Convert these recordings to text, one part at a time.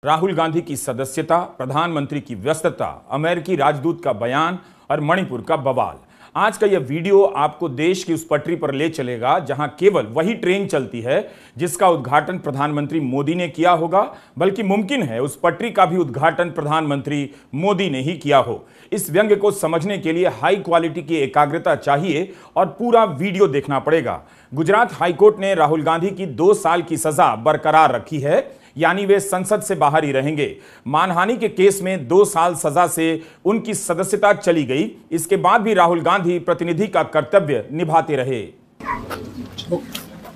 राहुल गांधी की सदस्यता, प्रधानमंत्री की व्यस्तता, अमेरिकी राजदूत का बयान और मणिपुर का बवाल। आज का यह वीडियो आपको देश की उस पटरी पर ले चलेगा जहां केवल वही ट्रेन चलती है जिसका उद्घाटन प्रधानमंत्री मोदी ने किया होगा, बल्कि मुमकिन है उस पटरी का भी उद्घाटन प्रधानमंत्री मोदी ने ही किया हो। इस व्यंग्य को समझने के लिए हाई क्वालिटी की एकाग्रता चाहिए और पूरा वीडियो देखना पड़ेगा। गुजरात हाईकोर्ट ने राहुल गांधी की 2 साल की सजा बरकरार रखी है, यानी वे संसद से बाहर ही रहेंगे। मानहानि के केस में 2 साल सजा से उनकी सदस्यता चली गई। इसके बाद भी राहुल गांधी प्रतिनिधि का कर्तव्य निभाते रहे।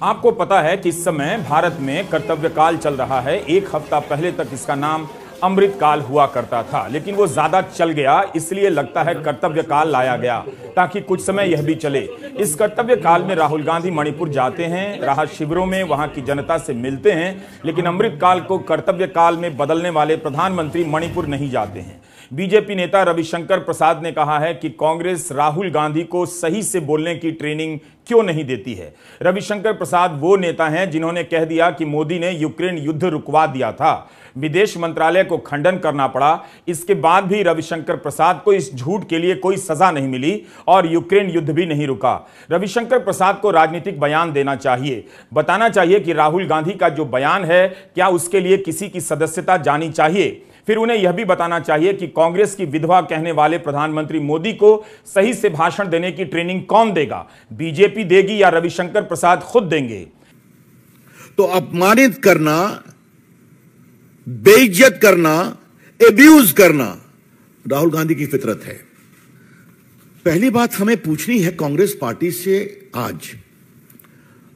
आपको पता है कि इस समय भारत में कर्तव्य काल चल रहा है। 1 हफ्ता पहले तक इसका नाम अमृत काल हुआ करता था, लेकिन वो ज्यादा चल गया, इसलिए लगता है कर्तव्य काल लाया गया ताकि कुछ समय यह भी चले। इस कर्तव्य काल में राहुल गांधी मणिपुर जाते हैं, राहत शिविरों में वहां की जनता से मिलते हैं, लेकिन अमृत काल को कर्तव्य काल में बदलने वाले प्रधानमंत्री मणिपुर नहीं जाते हैं। बीजेपी नेता रविशंकर प्रसाद ने कहा है कि कांग्रेस राहुल गांधी को सही से बोलने की ट्रेनिंग क्यों नहीं देती है। रविशंकर प्रसाद वो नेता हैं जिन्होंने कह दिया कि मोदी ने यूक्रेन युद्ध रुकवा दिया था। विदेश मंत्रालय को खंडन करना पड़ा। इसके बाद भी रविशंकर प्रसाद को इस झूठ के लिए कोई सजा नहीं मिली और यूक्रेन युद्ध भी नहीं रुका। रविशंकर प्रसाद को राजनीतिक बयान देना चाहिए, बताना चाहिए कि राहुल गांधी का जो बयान है क्या उसके लिए किसी की सदस्यता जानी चाहिए। फिर उन्हें यह भी बताना चाहिए कि कांग्रेस की विधवा कहने वाले प्रधानमंत्री मोदी को सही से भाषण देने की ट्रेनिंग कौन देगा, बीजेपी देगी या रविशंकर प्रसाद खुद देंगे। तो अपमानित करना, बेइज्जत करना, एब्यूज करना राहुल गांधी की फितरत है। पहली बात हमें पूछनी है कांग्रेस पार्टी से, आज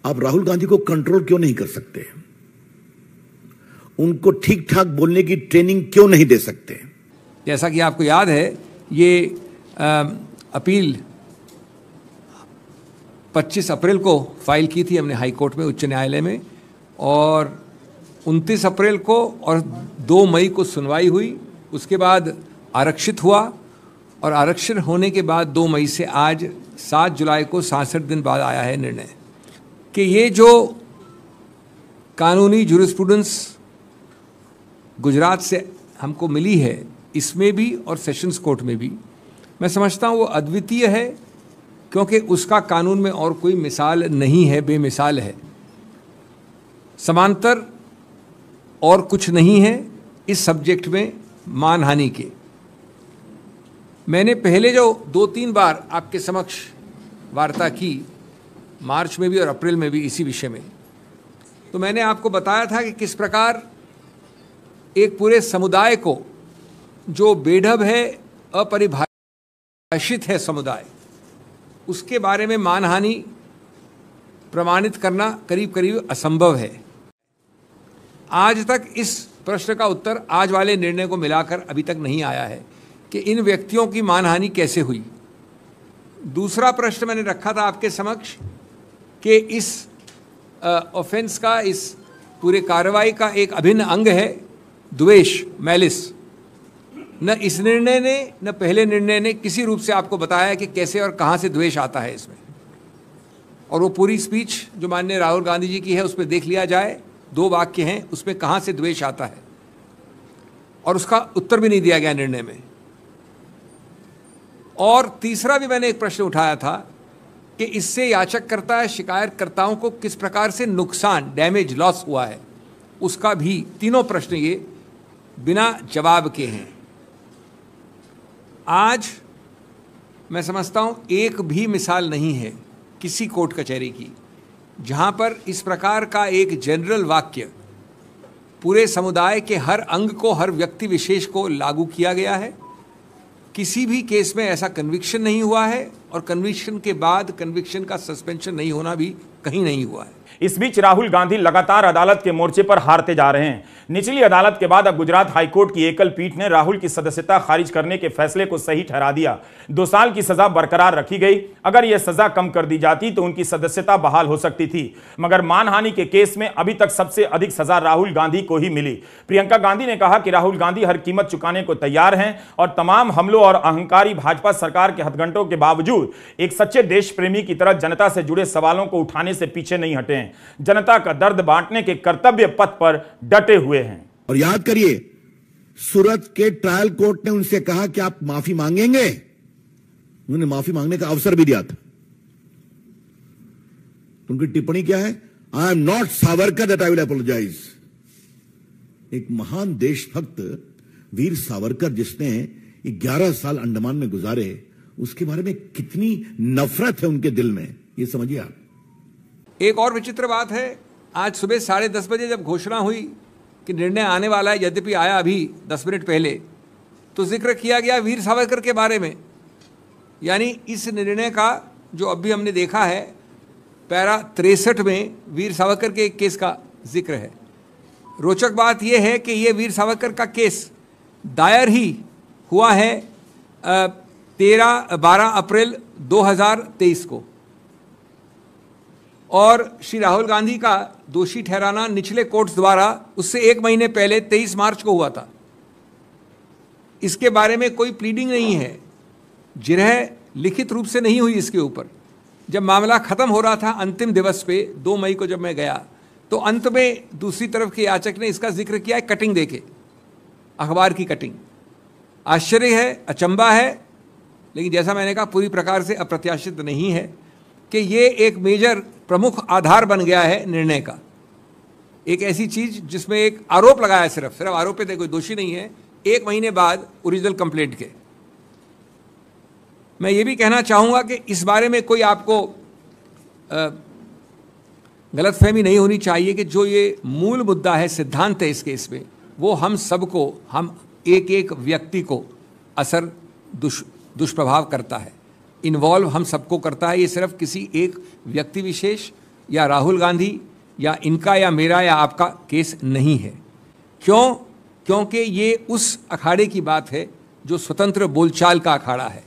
आप राहुल गांधी को कंट्रोल क्यों नहीं कर सकते? उनको ठीक ठाक बोलने की ट्रेनिंग क्यों नहीं दे सकते? जैसा कि आपको याद है, ये अपील 25 अप्रैल को फाइल की थी हमने हाई कोर्ट में, उच्च न्यायालय में, और 29 अप्रैल को और 2 मई को सुनवाई हुई। उसके बाद आरक्षित हुआ और आरक्षण होने के बाद 2 मई से आज 7 जुलाई को 67 दिन बाद आया है निर्णय कि ये जो कानूनी जूरिस्प्रूडेंस गुजरात से हमको मिली है, इसमें भी और सेशंस कोर्ट में भी, मैं समझता हूँ वो अद्वितीय है, क्योंकि उसका कानून में और कोई मिसाल नहीं है, बेमिसाल है। समांतर और कुछ नहीं है इस सब्जेक्ट में मानहानि के। मैंने पहले जो 2-3 बार आपके समक्ष वार्ता की, मार्च में भी और अप्रैल में भी इसी विषय में, तो मैंने आपको बताया था कि किस प्रकार एक पूरे समुदाय को, जो बेढब है, अपरिभाषित है समुदाय, उसके बारे में मानहानि प्रमाणित करना करीब करीब असंभव है। आज तक इस प्रश्न का उत्तर आज वाले निर्णय को मिलाकर अभी तक नहीं आया है कि इन व्यक्तियों की मानहानि कैसे हुई। दूसरा प्रश्न मैंने रखा था आपके समक्ष कि इस ऑफेंस का, इस पूरे कार्रवाई का एक अभिन्न अंग है द्वेष, मैलिस। न इस निर्णय ने न पहले निर्णय ने किसी रूप से आपको बताया कि कैसे और कहाँ से द्वेष आता है इसमें। और वो पूरी स्पीच जो माननीय राहुल गांधी जी की है, उस पर देख लिया जाए, 2 वाक्य हैं, उसमें कहाँ से द्वेष आता है, और उसका उत्तर भी नहीं दिया गया निर्णय में। और तीसरा भी मैंने एक प्रश्न उठाया था कि इससे याचककर्ता, शिकायतकर्ताओं को किस प्रकार से नुकसान, डैमेज, लॉस हुआ है, उसका भी, तीनों प्रश्न ये बिना जवाब के हैं। आज मैं समझता हूं एक भी मिसाल नहीं है किसी कोर्ट कचहरी की जहां पर इस प्रकार का एक जनरल वाक्य पूरे समुदाय के हर अंग को, हर व्यक्ति विशेष को लागू किया गया है। किसी भी केस में ऐसा कन्विक्शन नहीं हुआ है, और कन्विक्शन के बाद कन्विक्शन का सस्पेंशन नहीं होना भी कहीं नहीं हुआ है। इस बीच राहुल गांधी लगातार अदालत के मोर्चे पर हारते जा रहे हैं। निचली अदालत के बाद अब गुजरात हाईकोर्ट की एकल पीठ ने राहुल की सदस्यता खारिज करने के फैसले को सही ठहरा दिया। 2 साल की सजा बरकरार रखी गई। अगर यह सजा कम कर दी जाती तो उनकी सदस्यता बहाल हो सकती थी, मगर मानहानि के केस में अभी तक सबसे अधिक सजा राहुल गांधी को ही मिली। प्रियंका गांधी ने कहा कि राहुल गांधी हर कीमत चुकाने को तैयार हैं और तमाम हमलों और अहंकारी भाजपा सरकार के हथगंटों के बावजूद एक सच्चे देश प्रेमी की तरह जनता से जुड़े सवालों को उठाने से पीछे नहीं हटे हैं। जनता का दर्द बांटने के कर्तव्य पथ पर डटे हुए हैं। और याद करिए, सूरत के ट्रायल कोर्ट ने उनसे कहा कि आप माफी मांगेंगे, उन्होंने माफी मांगने का अवसर भी दिया था। उनकी टिप्पणी क्या है? I am not Savarkar that I will apologise. एक महान देशभक्त वीर सावरकर, जिसने 11 साल अंडमान में गुजारे, उसके बारे में कितनी नफरत है उनके दिल में, ये समझिए आप। एक और विचित्र बात है, आज सुबह 10:30 बजे जब घोषणा हुई कि निर्णय आने वाला है, यद्यपि आया अभी 10 मिनट पहले, तो जिक्र किया गया वीर सावरकर के बारे में। यानी इस निर्णय का जो अभी हमने देखा है, पैरा 63 में वीर सावरकर के एक केस का जिक्र है। रोचक बात यह है कि यह वीर सावरकर का केस दायर ही हुआ है 12 अप्रैल 2023 को, और श्री राहुल गांधी का दोषी ठहराना निचले कोर्ट्स द्वारा उससे 1 महीने पहले 23 मार्च को हुआ था। इसके बारे में कोई प्लीडिंग नहीं है, जिरह लिखित रूप से नहीं हुई इसके ऊपर। जब मामला खत्म हो रहा था अंतिम दिवस पे 2 मई को जब मैं गया, तो अंत में दूसरी तरफ के याचक ने इसका जिक्र किया है कटिंग देके, अखबार की कटिंग। आश्चर्य है, अचंबा है, लेकिन जैसा मैंने कहा पूरी प्रकार से अप्रत्याशित नहीं है कि ये एक मेजर प्रमुख आधार बन गया है निर्णय का। एक ऐसी चीज जिसमें एक आरोप लगाया, सिर्फ आरोपित है, कोई दोषी नहीं है, 1 महीने बाद ओरिजिनल कंप्लेंट के। मैं ये भी कहना चाहूँगा कि इस बारे में कोई आपको गलतफहमी नहीं होनी चाहिए कि जो ये मूल मुद्दा है, सिद्धांत है इस केस में, वो हम सबको, हम एक एक व्यक्ति को असर दुष्प्रभाव करता है, इन्वॉल्व हम सबको करता है। ये सिर्फ किसी एक व्यक्ति विशेष या राहुल गांधी या इनका या मेरा या आपका केस नहीं है। क्यों? क्योंकि ये उस अखाड़े की बात है जो स्वतंत्र बोलचाल का अखाड़ा है।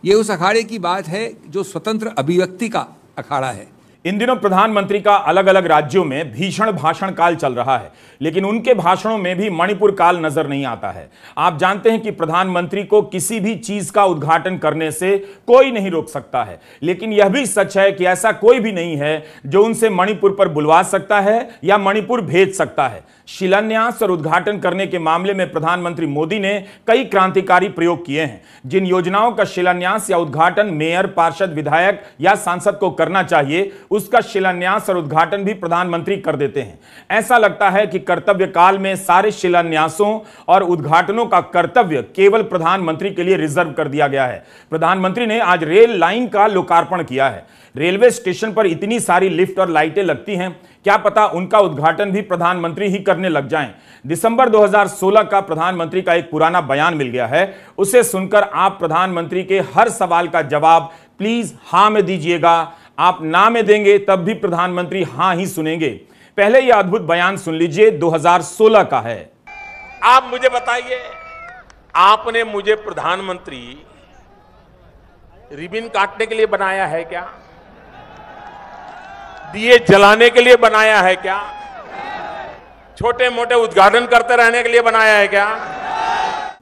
ये उस अखाड़े की बात है जो स्वतंत्र अभिव्यक्ति का अखाड़ा है। इन दिनों प्रधानमंत्री का अलग अलग राज्यों में भीषण भाषण काल चल रहा है, लेकिन उनके भाषणों में भी मणिपुर काल नजर नहीं आता है। आप जानते हैं कि प्रधानमंत्री को किसी भी चीज का उद्घाटन करने से कोई नहीं रोक सकता है, लेकिन यह भी सच है कि ऐसा कोई भी नहीं है जो उनसे मणिपुर पर बुलवा सकता है या मणिपुर भेज सकता है। शिलान्यास और उद्घाटन करने के मामले में प्रधानमंत्री मोदी ने कई क्रांतिकारी प्रयोग किए हैं। जिन योजनाओं का शिलान्यास या उद्घाटन मेयर, पार्षद, विधायक या सांसद को करना चाहिए, उसका शिलान्यास और उद्घाटन भी प्रधानमंत्री कर देते हैं। ऐसा लगता है कि कर्तव्य काल में सारे शिलान्यासों और उद्घाटनों का कर्तव्य केवल प्रधानमंत्री के लिए रिजर्व कर दिया गया है। प्रधानमंत्री ने आज रेल लाइन का लोकार्पण किया है। रेलवे स्टेशन पर इतनी सारी लिफ्ट और लाइटें लगती हैं, क्या पता उनका उद्घाटन भी प्रधानमंत्री ही करने लग जाएं। दिसंबर 2016 का प्रधानमंत्री का एक पुराना बयान मिल गया है, उसे सुनकर आप प्रधानमंत्री के हर सवाल का जवाब प्लीज हां में दीजिएगा। आप ना में देंगे तब भी प्रधानमंत्री हां ही सुनेंगे। पहले यह अद्भुत बयान सुन लीजिए, 2016 का है। आप मुझे बताइए, आपने मुझे प्रधानमंत्री रिबन काटने के लिए बनाया है क्या? दिए जलाने के लिए बनाया है क्या? छोटे मोटे उद्घाटन करते रहने के लिए बनाया है क्या?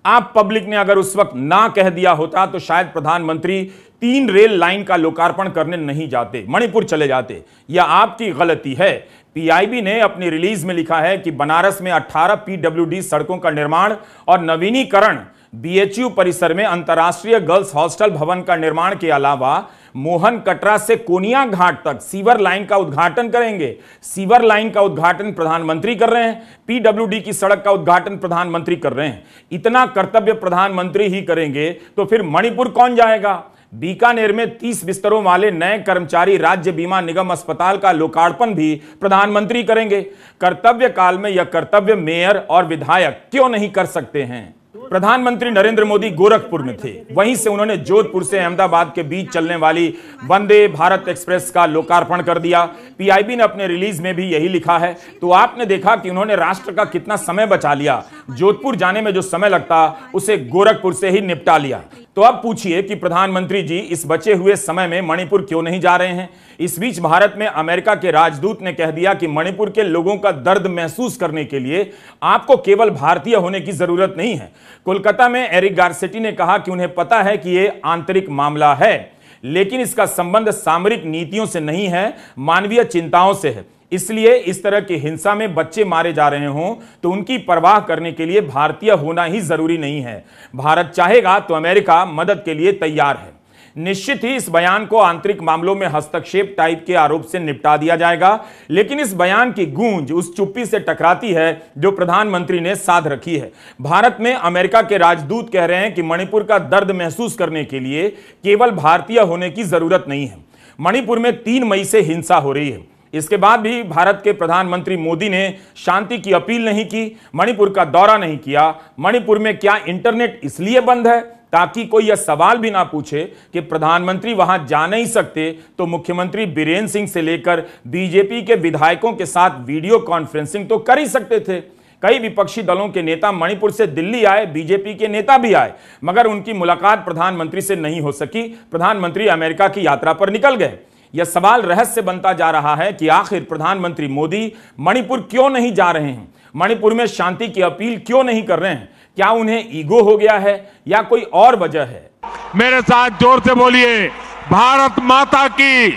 आप पब्लिक ने अगर उस वक्त ना कह दिया होता तो शायद प्रधानमंत्री 3 रेल लाइन का लोकार्पण करने नहीं जाते, मणिपुर चले जाते। यह आपकी गलती है। पीआईबी ने अपनी रिलीज में लिखा है कि बनारस में 18 पीडब्ल्यूडी सड़कों का निर्माण और नवीनीकरण, बीएचयू परिसर में अंतर्राष्ट्रीय गर्ल्स हॉस्टल भवन का निर्माण के अलावा मोहन कटरा से कोनिया घाट तक सीवर लाइन का उद्घाटन करेंगे। सीवर लाइन का उद्घाटन प्रधानमंत्री कर रहे हैं, पीडब्ल्यूडी की सड़क का उद्घाटन प्रधानमंत्री कर रहे हैं। इतना कर्तव्य प्रधानमंत्री ही करेंगे तो फिर मणिपुर कौन जाएगा? बीकानेर में 30 बिस्तरों वाले नए कर्मचारी राज्य बीमा निगम अस्पताल का लोकार्पण भी प्रधानमंत्री करेंगे। कर्तव्य काल में यह कर्तव्य मेयर और विधायक क्यों नहीं कर सकते हैं? प्रधानमंत्री नरेंद्र मोदी गोरखपुर में थे, वहीं से उन्होंने जोधपुर से अहमदाबाद के बीच चलने वाली वंदे भारत एक्सप्रेस का लोकार्पण कर दिया। पीआईबी ने अपने रिलीज में भी यही लिखा है। तो आपने देखा कि उन्होंने राष्ट्र का कितना समय बचा लिया। जोधपुर जाने में जो समय लगता उसे गोरखपुर से ही निपटा लिया। तो अब पूछिए कि प्रधानमंत्री जी इस बचे हुए समय में मणिपुर क्यों नहीं जा रहे हैं? इस बीच भारत में अमेरिका के राजदूत ने कह दिया कि मणिपुर के लोगों का दर्द महसूस करने के लिए आपको केवल भारतीय होने की जरूरत नहीं है। कोलकाता में एरिक गारसेटी ने कहा कि उन्हें पता है कि यह आंतरिक मामला है, लेकिन इसका संबंध सामरिक नीतियों से नहीं है, मानवीय चिंताओं से है। इसलिए इस तरह की हिंसा में बच्चे मारे जा रहे हों तो उनकी परवाह करने के लिए भारतीय होना ही जरूरी नहीं है। भारत चाहेगा तो अमेरिका मदद के लिए तैयार है। निश्चित ही इस बयान को आंतरिक मामलों में हस्तक्षेप टाइप के आरोप से निपटा दिया जाएगा, लेकिन इस बयान की गूंज उस चुप्पी से टकराती है जो प्रधानमंत्री ने साध रखी है। भारत में अमेरिका के राजदूत कह रहे हैं कि मणिपुर का दर्द महसूस करने के लिए केवल भारतीय होने की जरूरत नहीं है। मणिपुर में 3 मई से हिंसा हो रही है। इसके बाद भी भारत के प्रधानमंत्री मोदी ने शांति की अपील नहीं की, मणिपुर का दौरा नहीं किया। मणिपुर में क्या इंटरनेट इसलिए बंद है ताकि कोई यह सवाल भी ना पूछे कि प्रधानमंत्री वहां जा नहीं सकते तो मुख्यमंत्री बीरेन सिंह से लेकर बीजेपी के विधायकों के साथ वीडियो कॉन्फ्रेंसिंग तो कर ही सकते थे। कई विपक्षी दलों के नेता मणिपुर से दिल्ली आए, बीजेपी के नेता भी आए, मगर उनकी मुलाकात प्रधानमंत्री से नहीं हो सकी। प्रधानमंत्री अमेरिका की यात्रा पर निकल गए। यह सवाल रहस्य बनता जा रहा है कि आखिर प्रधानमंत्री मोदी मणिपुर क्यों नहीं जा रहे हैं, मणिपुर में शांति की अपील क्यों नहीं कर रहे हैं। क्या उन्हें ईगो हो गया है या कोई और वजह है? मेरे साथ जोर से बोलिए, भारत माता की,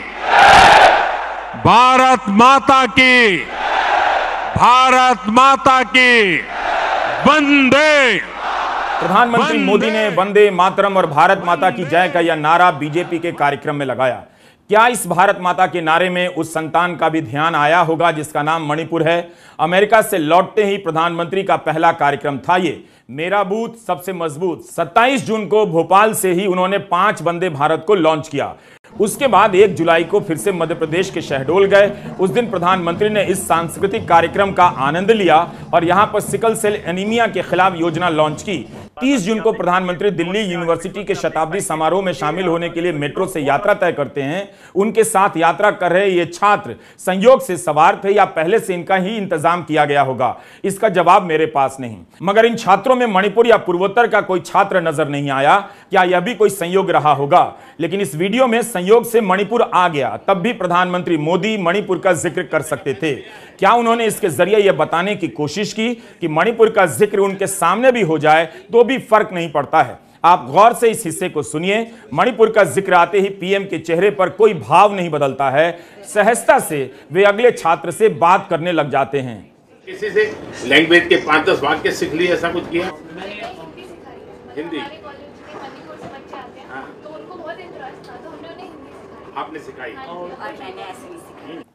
भारत माता की, भारत माता की, वंदे। प्रधानमंत्री मोदी ने वंदे मातरम और भारत माता की जय का यह नारा बीजेपी के कार्यक्रम में लगाया। क्या इस भारत माता के नारे में उस संतान का भी ध्यान आया होगा जिसका नाम मणिपुर है? अमेरिका से लौटते ही प्रधानमंत्री का पहला कार्यक्रम था ये, मेरा बूथ सबसे मजबूत। 27 जून को भोपाल से ही उन्होंने 5 वंदे भारत को लॉन्च किया। उसके बाद 1 जुलाई को फिर से मध्य प्रदेश के शहडोल गए। उस दिन प्रधानमंत्री ने इस सांस्कृतिक कार्यक्रम का आनंद लिया और यहां पर सिकल सेल एनीमिया के खिलाफ योजना लॉन्च की। 30 जून को प्रधानमंत्री दिल्ली यूनिवर्सिटी के शताब्दी समारोह में शामिल होने के लिए मेट्रो से यात्रा तय करते हैं। उनके साथ यात्रा कर रहे ये छात्र संयोग से सवार थे या पहले से इनका ही इंतजाम किया गया होगा, इसका जवाब मेरे पास नहीं। मगर इन छात्रों में मणिपुर या पूर्वोत्तर का कोई छात्र नजर नहीं आया। क्या यह भी कोई संयोग रहा होगा? लेकिन इस वीडियो में संयोग से मणिपुर आ गया, तब भी प्रधानमंत्री मोदी मणिपुर का जिक्र कर सकते थे। क्या उन्होंने इसके जरिए यह बताने की कोशिश की कि मणिपुर का जिक्र उनके सामने भी हो जाए तो भी फर्क नहीं पड़ता है? आप गौर से इस हिस्से को सुनिए। मणिपुर का जिक्र आते ही पीएम के चेहरे पर कोई भाव नहीं बदलता है। सहजता से वे अगले छात्र से बात करने लग जाते हैं। किसी से लैंग्वेज के 5-10 वाक्य सीख लिए, ऐसा कुछ किया? हिंदी आपने सिखाई?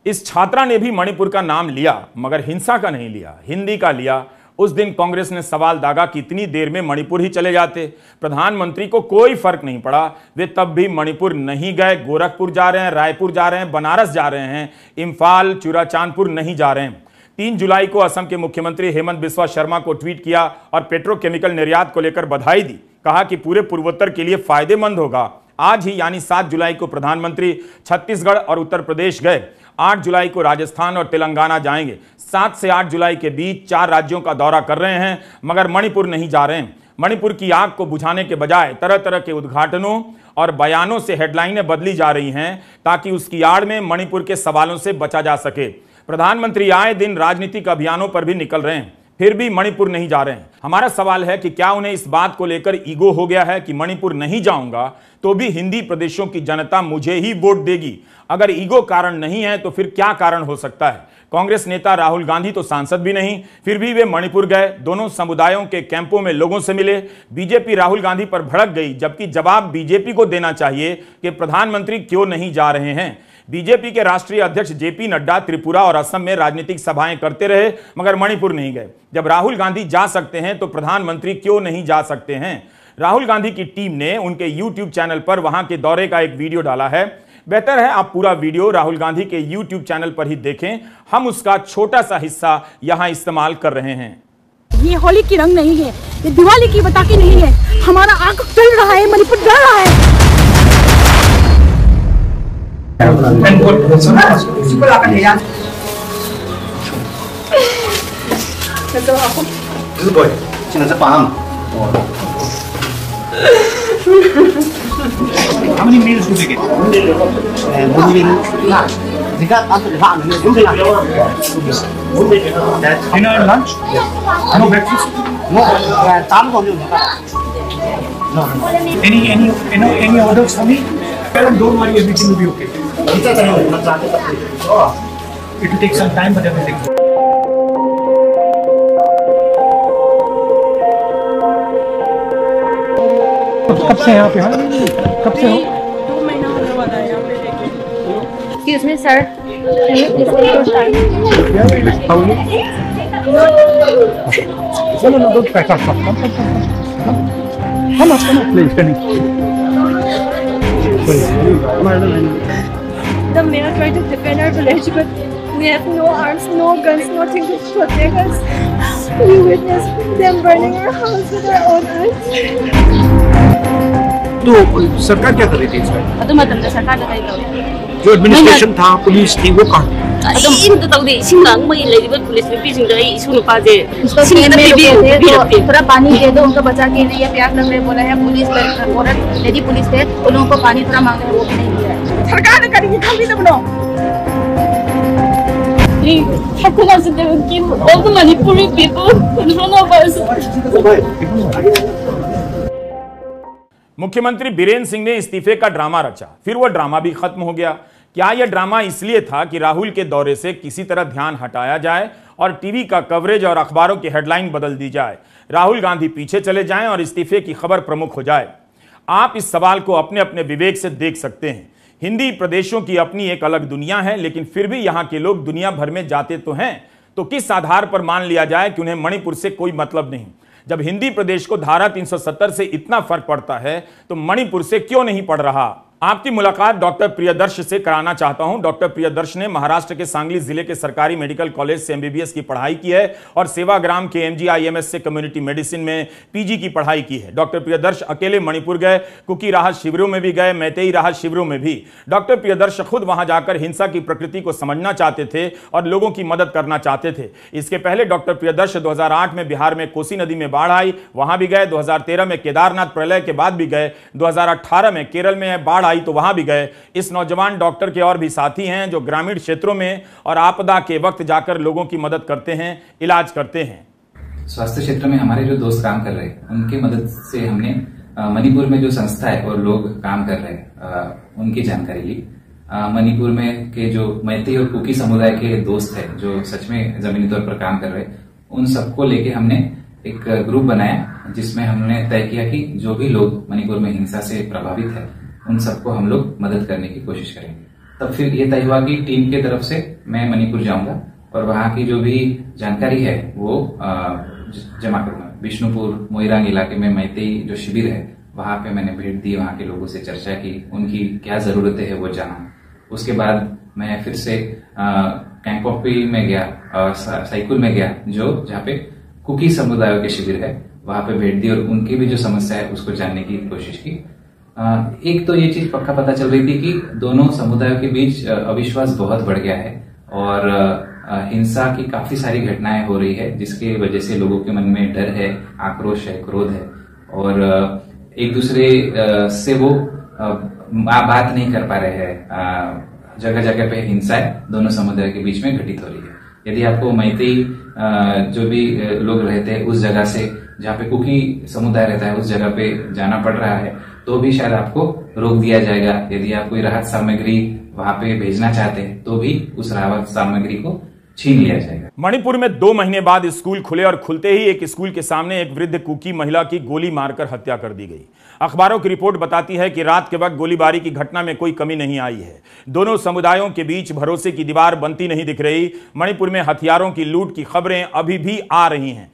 इस छात्रा ने भी मणिपुर का नाम लिया मगर हिंसा का नहीं लिया, हिंदी का लिया। उस दिन कांग्रेस ने सवाल दागा कि इतनी देर में मणिपुर ही चले जाते। प्रधानमंत्री को कोई फर्क नहीं पड़ा, वे तब भी मणिपुर नहीं गए। गोरखपुर जा रहे हैं, रायपुर जा रहे हैं, बनारस जा रहे हैं, इम्फाल, चुराचांदपुर नहीं जा रहे हैं। 3 जुलाई को असम के मुख्यमंत्री हेमंत बिस्वा शर्मा को ट्वीट किया और पेट्रोकेमिकल निर्यात को लेकर बधाई दी। कहा कि पूरे पूर्वोत्तर के लिए फायदेमंद होगा। आज ही यानी 7 जुलाई को प्रधानमंत्री छत्तीसगढ़ और उत्तर प्रदेश गए। 8 जुलाई को राजस्थान और तेलंगाना जाएंगे। 7 से 8 जुलाई के बीच 4 राज्यों का दौरा कर रहे हैं, मगर मणिपुर नहीं जा रहे हैं। मणिपुर की आग को बुझाने के बजाय तरह तरह के उद्घाटनों और बयानों से हेडलाइनें बदली जा रही हैं ताकि उसकी आड़ में मणिपुर के सवालों से बचा जा सके। प्रधानमंत्री आए दिन राजनीतिक अभियानों पर भी निकल रहे हैं, फिर भी मणिपुर नहीं जा रहे हैं। हमारा सवाल है कि क्या उन्हें इस बात को लेकर ईगो हो गया है कि मणिपुर नहीं जाऊंगा तो भी हिंदी प्रदेशों की जनता मुझे ही वोट देगी? अगर ईगो कारण नहीं है तो फिर क्या कारण हो सकता है? कांग्रेस नेता राहुल गांधी तो सांसद भी नहीं, फिर भी वे मणिपुर गए। दोनों समुदायों के कैंपों में लोगों से मिले। बीजेपी राहुल गांधी पर भड़क गई, जबकि जवाब बीजेपी को देना चाहिए कि प्रधानमंत्री क्यों नहीं जा रहे हैं। बीजेपी के राष्ट्रीय अध्यक्ष जेपी नड्डा त्रिपुरा और असम में राजनीतिक सभाएं करते रहे, मगर मणिपुर नहीं गए। जब राहुल गांधी जा सकते हैं तो प्रधानमंत्री क्यों नहीं जा सकते हैं? राहुल गांधी की टीम ने उनके YouTube चैनल पर वहां के दौरे का एक वीडियो डाला है। बेहतर है आप पूरा वीडियो राहुल गांधी के YouTube चैनल पर ही देखें। हम उसका छोटा सा हिस्सा यहां इस्तेमाल कर रहे हैं। ये होली की रंग नहीं है, ये दिवाली की पटाखे नहीं है। हमारा आंख चल रहा है, मणिपुर जल रहा है। How many meals do they get? Dinner and lunch? No breakfast? No. No. Any orders for me? Don't worry, everything will be okay. It will take some time, but everything. कब से यहाँ पे? कब से हो? 2 महीना होने वाला है यहाँ पे लेके। Excuse me, sir. Can you please take your time? How are you? No, don't crack up. Come on, please, can you? The mayor tried to defend our village, but we have no arms, no guns, nothing to protect us. We witnessed them burning our house with our own eyes. तो सरकार क्या कर रही थी इस time? अदुम मतम दा सरकार दा कई तौ जो एडमिनिस्ट्रेशन था, पुलिस थी, वो कहाँ? अदुम इन तो तौ दे सिंगांग मई लेबल पुलिस में भी जिंदा है इशू नुपा जे सिंग भी थोड़ा पानी दे दो उनको बचा के लिए प्यास लग रहे बोला है पुलिस औरत लेडी पुलिस थे उन लोगों को पानी थोड़ा मांग रहे वो भी नहीं दिया है सरकार ने करेगी हम भी तो बनो How could us give all the Manipuri people in front of us? मुख्यमंत्री बीरेन सिंह ने इस्तीफे का ड्रामा रचा, फिर वह ड्रामा भी खत्म हो गया। क्या यह ड्रामा इसलिए था कि राहुल के दौरे से किसी तरह ध्यान हटाया जाए और टीवी का कवरेज और अखबारों की हेडलाइन बदल दी जाए, राहुल गांधी पीछे चले जाएं और इस्तीफे की खबर प्रमुख हो जाए? आप इस सवाल को अपने अपने विवेक से देख सकते हैं। हिंदी प्रदेशों की अपनी एक अलग दुनिया है, लेकिन फिर भी यहां के लोग दुनिया भर में जाते तो हैं, तो किस आधार पर मान लिया जाए कि उन्हें मणिपुर से कोई मतलब नहीं? जब हिंदी प्रदेश को धारा 370 से इतना फर्क पड़ता है तो मणिपुर से क्यों नहीं पड़ रहा? आपकी मुलाकात डॉक्टर प्रियदर्श से कराना चाहता हूं। डॉक्टर प्रियदर्श ने महाराष्ट्र के सांगली जिले के सरकारी मेडिकल कॉलेज से एमबीबीएस की पढ़ाई की है और सेवाग्राम के एमजीआईएमएस से कम्युनिटी मेडिसिन में पीजी की पढ़ाई की है। डॉक्टर प्रियदर्श अकेले मणिपुर गए, कुकी राहत शिविरों में भी गए, मैतेई राहत शिविरों में भी। डॉक्टर प्रियदर्श खुद वहां जाकर हिंसा की प्रकृति को समझना चाहते थे और लोगों की मदद करना चाहते थे। इसके पहले डॉक्टर प्रियदर्श 2008 में बिहार में कोसी नदी में बाढ़ आई, वहां भी गए। 2013 में केदारनाथ प्रलय के बाद भी गए। 2018 में केरल में बाढ़ आई तो वहां भी गए। इस नौजवान डॉक्टर के और भी साथी हैं जो ग्रामीण क्षेत्रों में और आपदा के वक्त जाकर लोगों की मदद करते हैं, इलाज करते हैं। स्वास्थ्य क्षेत्र में हमारे जो दोस्त काम कर रहे हैं उनकी मदद से हमने मणिपुर में जो संस्था है और लोग काम कर रहे हैं उनकी जानकारी ली। मणिपुर में के जो मैतेई और कुकी समुदाय के दोस्त हैं जो सच में जमीनी तौर पर काम कर रहे हैं, उन सबको लेके हमने एक ग्रुप बनाया जिसमें हमने तय किया कि जो भी लोग मणिपुर में हिंसा से प्रभावित है उन सबको हम लोग मदद करने की कोशिश करेंगे। तब फिर ये तय हुआ कि टीम के तरफ से मैं मणिपुर जाऊंगा और वहां की जो भी जानकारी है वो जमा करूंगा। बिष्णुपुर मोइरांग इलाके में मैतेई जो शिविर है वहां पे मैंने भेंट दी, वहां के लोगों से चर्चा की, उनकी क्या जरूरतें है वो जाना। उसके बाद मैं फिर से कैंकोपी में गया, साइकुल में गया जो जहाँ पे कुकी समुदायों के शिविर है, वहां पे भेंट दी और उनकी भी जो समस्या है उसको जानने की कोशिश की। एक तो ये चीज पक्का पता चल रही थी कि दोनों समुदायों के बीच अविश्वास बहुत बढ़ गया है और हिंसा की काफी सारी घटनाएं हो रही है जिसके वजह से लोगों के मन में डर है, आक्रोश है, क्रोध है और एक दूसरे से वो बात नहीं कर पा रहे हैं। जगह जगह पे हिंसा दोनों समुदाय के बीच में घटित हो रही है। यदि आपको मैतेई जो भी लोग रहते हैं उस जगह से जहाँ पे कुकी समुदाय रहता है उस जगह पे जाना पड़ रहा है तो भी शायद आपको रोक दिया जाएगा। यदि आप कोई राहत सामग्री वहां पे भेजना चाहते हैं तो भी उस राहत सामग्री को छीन लिया जाएगा। मणिपुर में 2 महीने बाद स्कूल खुले और खुलते ही एक स्कूल के सामने एक वृद्ध कुकी महिला की गोली मारकर हत्या कर दी गई। अखबारों की रिपोर्ट बताती है कि रात के वक्त गोलीबारी की घटना में कोई कमी नहीं आई है। दोनों समुदायों के बीच भरोसे की दीवार बनती नहीं दिख रही। मणिपुर में हथियारों की लूट की खबरें अभी भी आ रही हैं।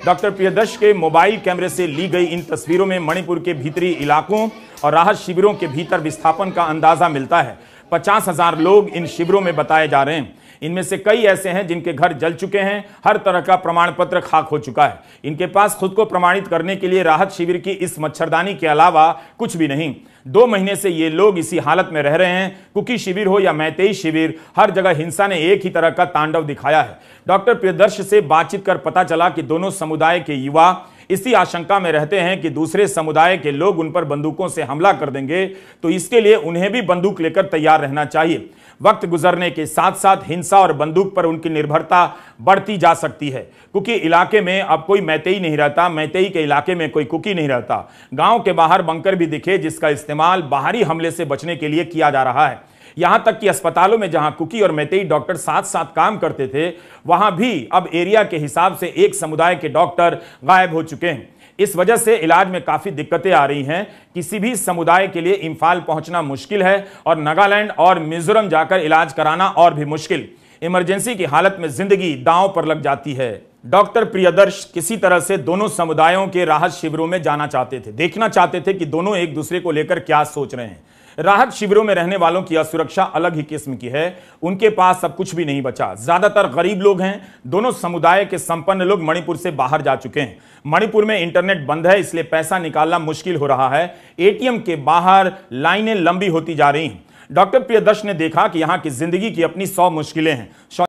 डॉक्टर प्रियदर्श के मोबाइल कैमरे से ली गई इन तस्वीरों में मणिपुर के भीतरी इलाकों और राहत शिविरों के भीतर विस्थापन का अंदाजा मिलता है। 50,000 लोग इन शिविरों में बताए जा रहे हैं। इनमें से कई ऐसे हैं जिनके घर जल चुके हैं, हर तरह का प्रमाण पत्र खाक हो चुका है। इनके पास खुद को प्रमाणित करने के लिए राहत शिविर की इस मच्छरदानी के अलावा कुछ भी नहीं। 2 महीने से ये लोग इसी हालत में रह रहे हैं। कुकी शिविर हो या मैतेई शिविर, हर जगह हिंसा ने एक ही तरह का तांडव दिखाया है। डॉक्टर प्रियदर्श से बातचीत कर पता चला कि दोनों समुदाय के युवा इसी आशंका में रहते हैं कि दूसरे समुदाय के लोग उन पर बंदूकों से हमला कर देंगे, तो इसके लिए उन्हें भी बंदूक लेकर तैयार रहना चाहिए। वक्त गुजरने के साथ साथ हिंसा और बंदूक पर उनकी निर्भरता बढ़ती जा सकती है। कुकी इलाके में अब कोई मैतेई नहीं रहता, मैतेई के इलाके में कोई कुकी नहीं रहता। गांव के बाहर बंकर भी दिखे जिसका इस्तेमाल बाहरी हमले से बचने के लिए किया जा रहा है। यहां तक कि अस्पतालों में जहां कुकी और मैतेई डॉक्टर साथ साथ काम करते थे, वहां भी अब एरिया के हिसाब से एक समुदाय के डॉक्टर गायब हो चुके हैं। इस वजह से इलाज में काफी दिक्कतें आ रही हैं। किसी भी समुदाय के लिए इंफाल पहुंचना मुश्किल है और नागालैंड और मिजोरम जाकर इलाज कराना और भी मुश्किल। इमरजेंसी की हालत में जिंदगी दांव पर लग जाती है। डॉक्टर प्रियदर्श किसी तरह से दोनों समुदायों के राहत शिविरों में जाना चाहते थे, देखना चाहते थे कि दोनों एक दूसरे को लेकर क्या सोच रहे हैं। राहत शिविरों में रहने वालों की असुरक्षा अलग ही किस्म की है। उनके पास अब कुछ भी नहीं बचा। ज्यादातर गरीब लोग हैं। दोनों समुदाय के संपन्न लोग मणिपुर से बाहर जा चुके हैं। मणिपुर में इंटरनेट बंद है, इसलिए पैसा निकालना मुश्किल हो रहा है। एटीएम के बाहर लाइनें लंबी होती जा रही हैं। डॉक्टर प्रियदर्श ने देखा कि यहां की जिंदगी की अपनी 100 मुश्किलें हैं।